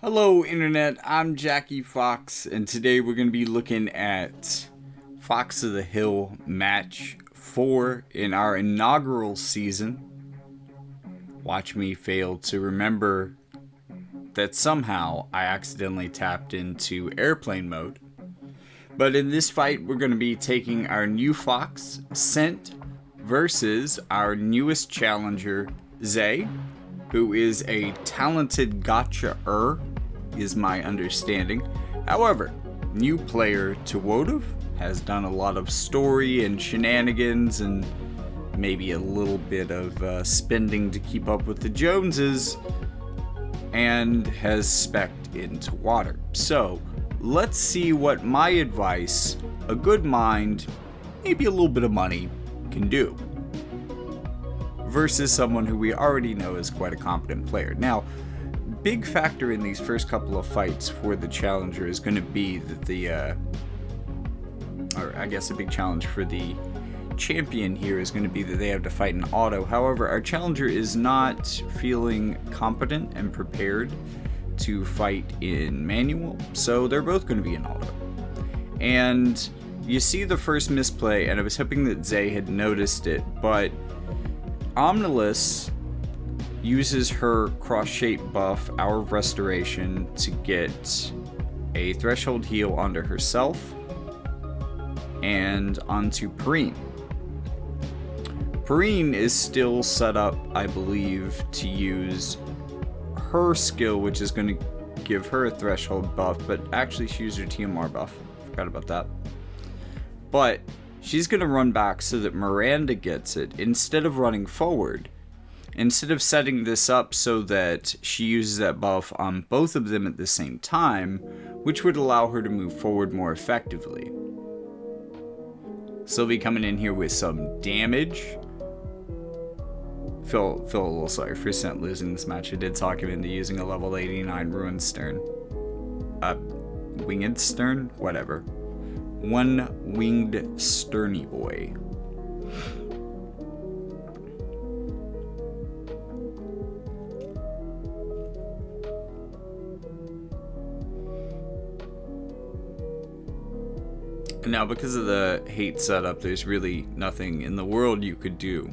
Hello Internet, I'm Jackie Fox, and today we're going to be looking at Fox of the Hill Match 4 in our inaugural season. Watch me fail to remember that somehow I accidentally tapped into airplane mode. But in this fight, we're going to be taking our new Fox, Scint, versus our newest challenger, Zaee, who is a talented gotcha-er, is my understanding. However, new player to wotv, has done a lot of story and shenanigans and maybe a little bit of spending to keep up with the Joneses, and has specced into water. So, let's see what my advice, a good mind, maybe a little bit of money, can do versus someone who we already know is quite a competent player. Now, big factor in these first couple of fights for the challenger is going to be that or I guess a big challenge for the champion here is going to be that they have to fight in auto. However, our challenger is not feeling competent and prepared to fight in manual, so they're both going to be in auto. And you see the first misplay, and I was hoping that Zaee had noticed it, but Omnilus uses her cross-shape buff, Hour of Restoration, to get a threshold heal onto herself and onto Perrine. Perrine is still set up, I believe, to use her skill, which is going to give her a threshold buff, but actually she used her TMR buff. Forgot about that. But she's going to run back so that Miranda gets it instead of running forward. Instead of setting this up so that she uses that buff on both of them at the same time, which would allow her to move forward more effectively. Sylvie coming in here with some damage. Feel a little sorry for Scint losing this match. I did talk him into using a level 89 Ruined Stern. Winged Stern? Whatever. One winged Sterny boy. Now, because of the hate setup, there's really nothing in the world you could do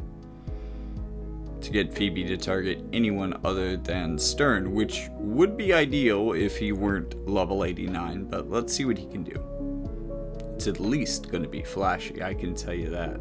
to get Phoebe to target anyone other than Stern, which would be ideal if he weren't level 89, but let's see what he can do. It's at least going to be flashy, I can tell you that.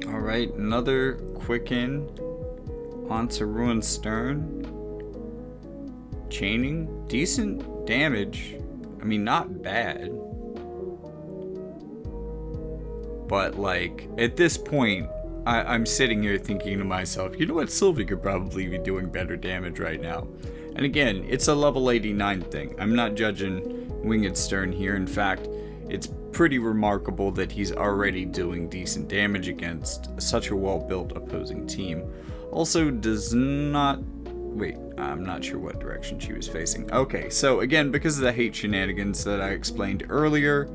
Alright, another quicken onto Ruined Stern. Chaining, decent damage. I mean, not bad. But like, at this point, I'm sitting here thinking to myself, you know what, Sylvie could probably be doing better damage right now. And again, it's a level 89 thing. I'm not judging Winged Stern here. In fact, it's pretty remarkable that he's already doing decent damage against such a well-built opposing team. Also does not... Wait, I'm not sure what direction she was facing. Okay, so again, because of the hate shenanigans that I explained earlier,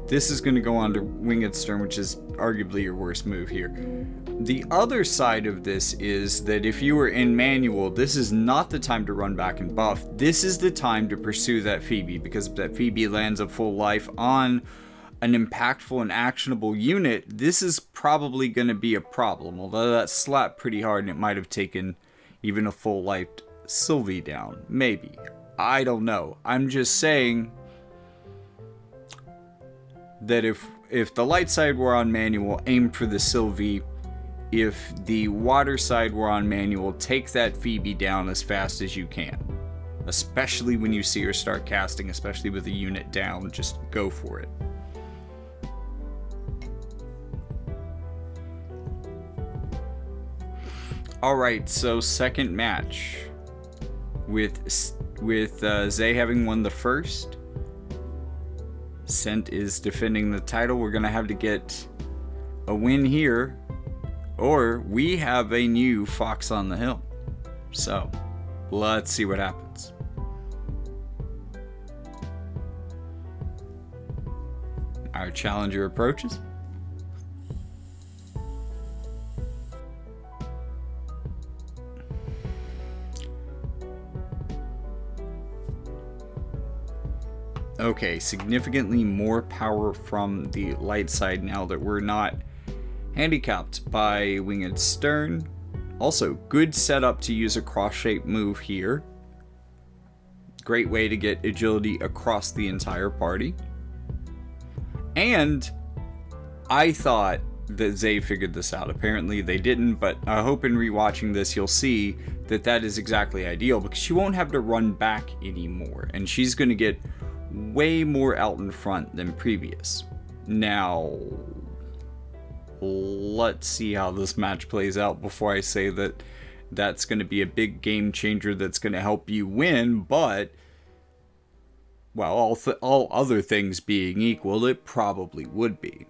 this is going to go on to Winged Stern, which is arguably your worst move here. The other side of this is that if you were in manual, this is not the time to run back and buff. This is the time to pursue that Phoebe, because if that Phoebe lands a full life on an impactful and actionable unit, this is probably going to be a problem. Although that slapped pretty hard and it might have taken even a full life Sylvie down. Maybe. I don't know. I'm just saying that if the light side were on manual, aim for the Sylvie. If the water side were on manual, take that Phoebe down as fast as you can. Especially when you see her start casting, especially with a unit down, just go for it. Alright, so second match. with Zaee having won the first, Scint is defending the title. We're gonna have to get a win here, or we have a new Fox on the Hill. So let's see what happens. Our challenger approaches. Okay, significantly more power from the light side now that we're not handicapped by winged stern. Also, good setup to use a cross-shaped move here. Great way to get agility across the entire party. And I thought that Zaee figured this out. Apparently they didn't, but I hope in rewatching this you'll see that that is exactly ideal, because she won't have to run back anymore, and she's going to get way more out in front than previous. Now, let's see how this match plays out before I say that that's going to be a big game changer that's going to help you win, but, well, all other things being equal, it probably would be.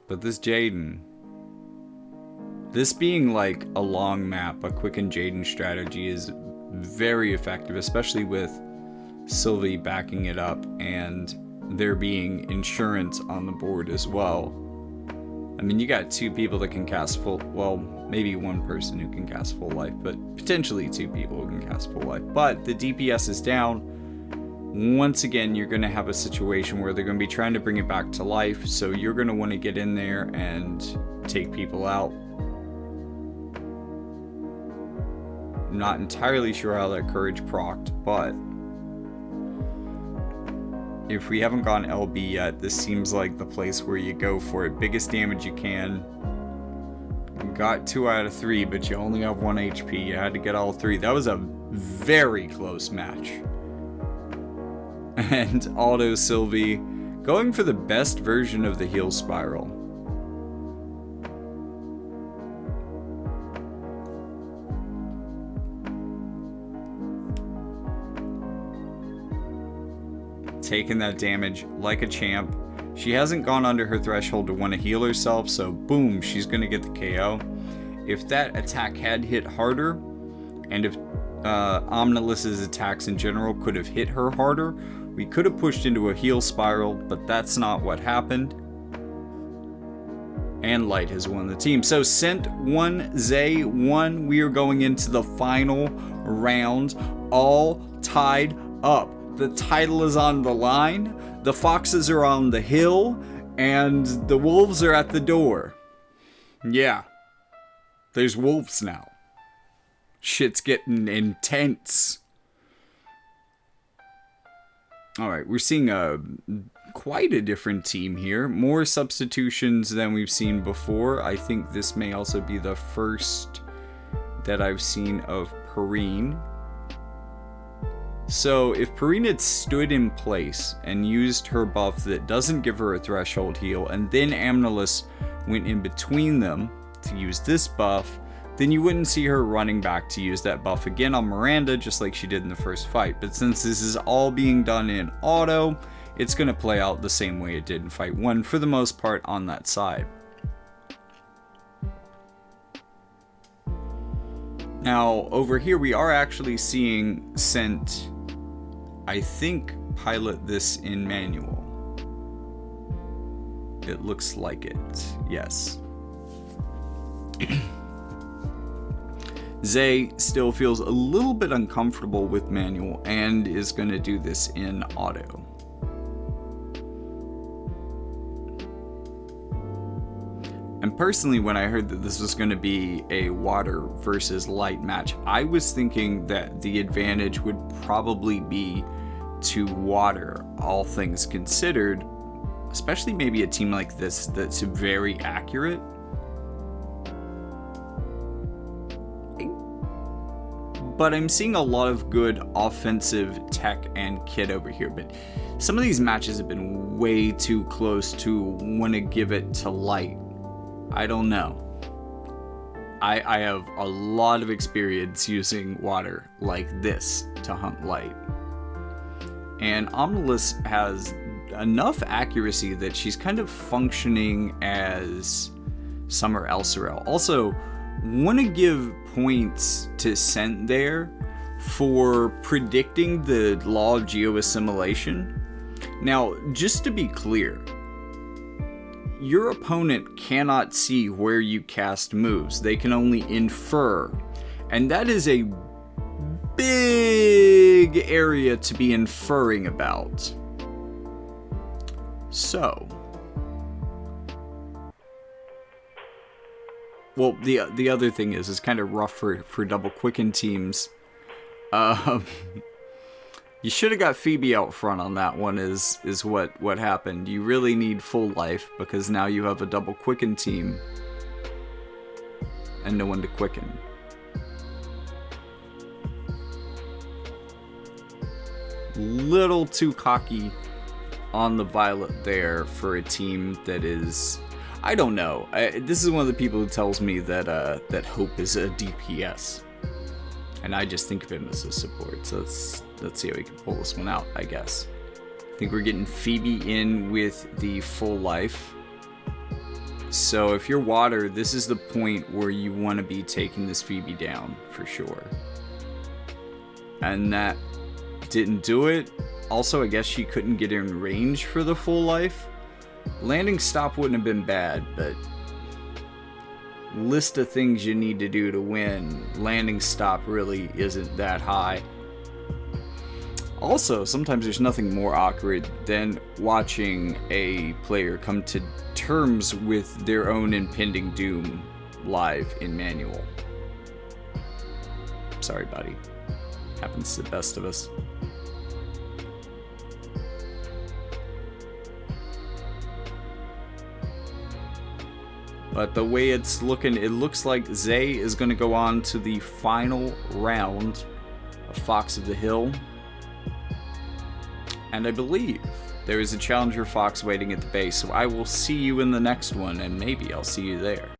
But this Jaden, this being like a long map, a quicken Jaden strategy is very effective, especially with Sylvie backing it up and there being insurance on the board as well. I mean, you got two people that can cast full, well, maybe one person who can cast full life, but potentially two people who can cast full life. But the DPS is down. Once again, you're going to have a situation where they're going to be trying to bring it back to life, so you're going to want to get in there and take people out. I'm not entirely sure how that courage procced, but if we haven't gone LB yet, this seems like the place where you go for it. Biggest damage you can. You got 2 out of 3, but you only have 1 HP. You had to get all 3. That was a very close match. And Auto Sylvie going for the best version of the heal spiral. Taking that damage like a champ. She hasn't gone under her threshold to want to heal herself, so boom, she's going to get the KO. If that attack had hit harder, and if Omnilus's attacks in general could have hit her harder, we could have pushed into a heal spiral, but that's not what happened. And Light has won the team. So Scint 1, Zaee 1. We are going into the final round, all tied up. The title is on the line, the Foxes are on the hill, and the Wolves are at the door. Yeah, there's Wolves now. Shit's getting intense. Alright, we're seeing quite a different team here. More substitutions than we've seen before. I think this may also be the first that I've seen of Perrine. So if Perrine had stood in place and used her buff that doesn't give her a threshold heal, and then Omnilus went in between them to use this buff, then you wouldn't see her running back to use that buff again on Miranda, just like she did in the first fight. But since this is all being done in auto, it's going to play out the same way it did in fight 1 for the most part on that side. Now, over here we are actually seeing Scint, I think, pilot this in manual. It looks like it, yes. Zaee still feels a little bit uncomfortable with manual and is going to do this in auto. And personally, when I heard that this was going to be a water versus light match, I was thinking that the advantage would probably be to water, all things considered, especially maybe a team like this that's very accurate. But I'm seeing a lot of good offensive tech and kit over here, but some of these matches have been way too close to want to give it to light. I don't know. I have a lot of experience using water like this to hunt light. And Omnilus has enough accuracy that she's kind of functioning as Summer Elserel. Also, want to give points to Scint there for predicting the law of geoassimilation. Now, just to be clear, your opponent cannot see where you cast moves. They can only infer. And that is a big area to be inferring about. So, well, the other thing is kind of rough for double quicken teams. You should have got Phoebe out front on that one is what happened. You really need full life because now you have a double quicken team and no one to quicken. Little too cocky on the Violet there for a team that is, I don't know. This is one of the people who tells me that that Hope is a DPS. And I just think of him as a support, so let's see how we can pull this one out, I guess. I think we're getting Phoebe in with the full life. So if you're water, this is the point where you want to be taking this Phoebe down, for sure. And that didn't do it. Also, I guess she couldn't get in range for the full life. Landing stop wouldn't have been bad, but list of things you need to do to win, landing stop really isn't that high. Also, sometimes there's nothing more awkward than watching a player come to terms with their own impending doom live in manual. Sorry, buddy. Happens to the best of us. But the way it's looking, it looks like Zaee is going to go on to the final round of Fox of the Hill. And I believe there is a Challenger Fox waiting at the base, so I will see you in the next one, and maybe I'll see you there.